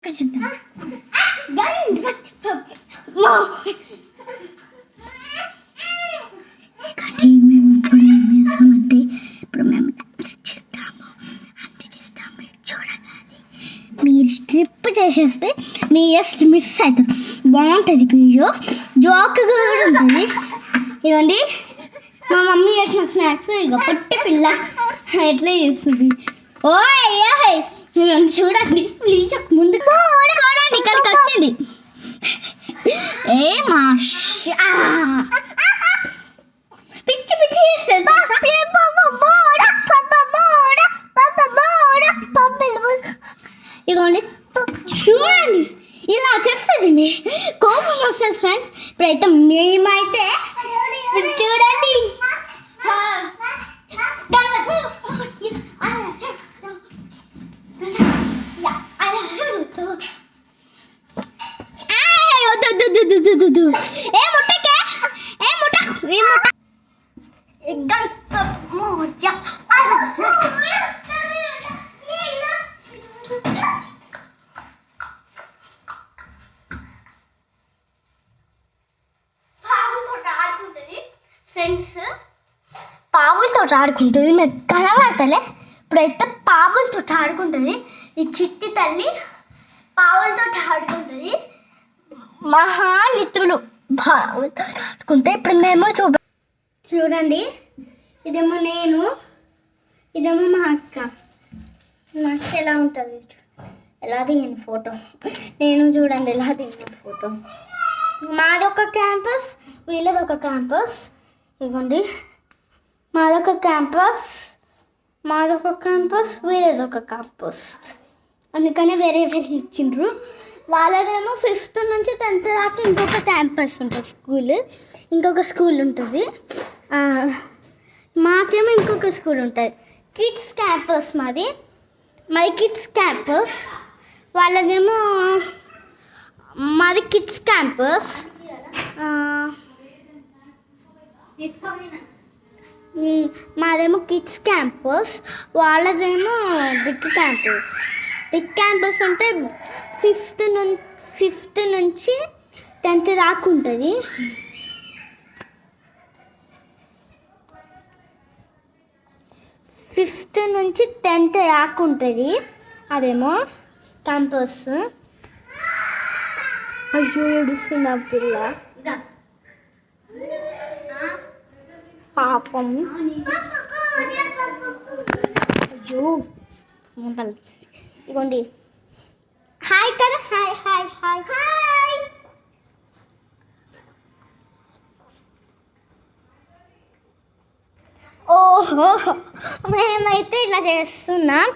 మేము ఇప్పుడు ఏం చేస్తామంటే ఇప్పుడు మేము డాన్స్ చేస్తాము అంటే చేస్తాము. మీరు చూడగానే మీరు స్ట్రిప్ చేసేస్తే మీరు మిస్ అవుతారు. బాగుంటుంది వీడియో, జోక్గా కూడా ఉంటుంది. ఇవ్వండి మా మమ్మీ చేసిన స్నాక్స్. ఇక పొట్టి పిల్ల ఎట్లా చేస్తుంది. ఓ అయ్యా చూడండి, ప్లీజ్ ముందు చూడండి ఇక్కడికి వచ్చింది. ఏ మాషా పిచ్చి పిచ్చి చేస్తుంది. ఇగోండి చూడండి ఇలా చేస్తుంది. కోపం వస్తుంది ఫ్రెండ్స్. ఇప్పుడైతే మేమైతే చూడండి ఫ్రెండ్స్ పావులతో ఆడుకుంటుంది. మీకు కనబడతలే, ఇప్పుడైతే పావులతో ఆడుకుంటుంది. ఈ చిట్టి తల్లి పావులతో ఆడుకుంటుంది. మహానితులు పావులతో ఆడుకుంటే ఇప్పుడు మేము చూడండి. ఇదేమో నేను, ఇదేమో మా అక్క. మా అక్క ఎలా ఉంటుంది, ఎలా దిగిన ఫోటో. నేను చూడండి ఎలా దిగిన ఫోటో. మాదొక క్యాంపస్, వీళ్ళదొక క్యాంపస్. ఇదిగోండి మాదొక క్యాంపస్, వీళ్ళదొక క్యాంపస్. అందుకనే వేరే వేరే ఇచ్చిండ్రు. వాళ్ళదేమో 5th నుంచి 10th దాకా ఇంకొక క్యాంపస్ ఉంటుంది, స్కూల్. ఇంకొక స్కూల్ ఉంటుంది. మాకేమో ఇంకొక స్కూల్ ఉంటుంది, కిడ్స్ క్యాంపస్. మాది కిడ్స్ క్యాంపస్. వాళ్ళదేమో మాది కిడ్స్ క్యాంపస్. మాదేమో కిడ్స్ క్యాంపస్, వాళ్ళదేమో బిగ్ క్యాంపస్. బిగ్ క్యాంపస్ అంటే 5th నుంచి 10th దాకా ఉంటుంది. ఫిఫ్త్ నుంచి 10th దాకా ఉంటుంది. అదేమో క్యాంపస్. అయ్యో ఏడుస్తుంది ఆ పిల్ల పాపం. అయ్యో ఇగోండి హాయ్ కదా, హాయ్ హాయ్ హాయ్ హాయ్. ఓహో మేమైతే ఇలా చేస్తున్నాం.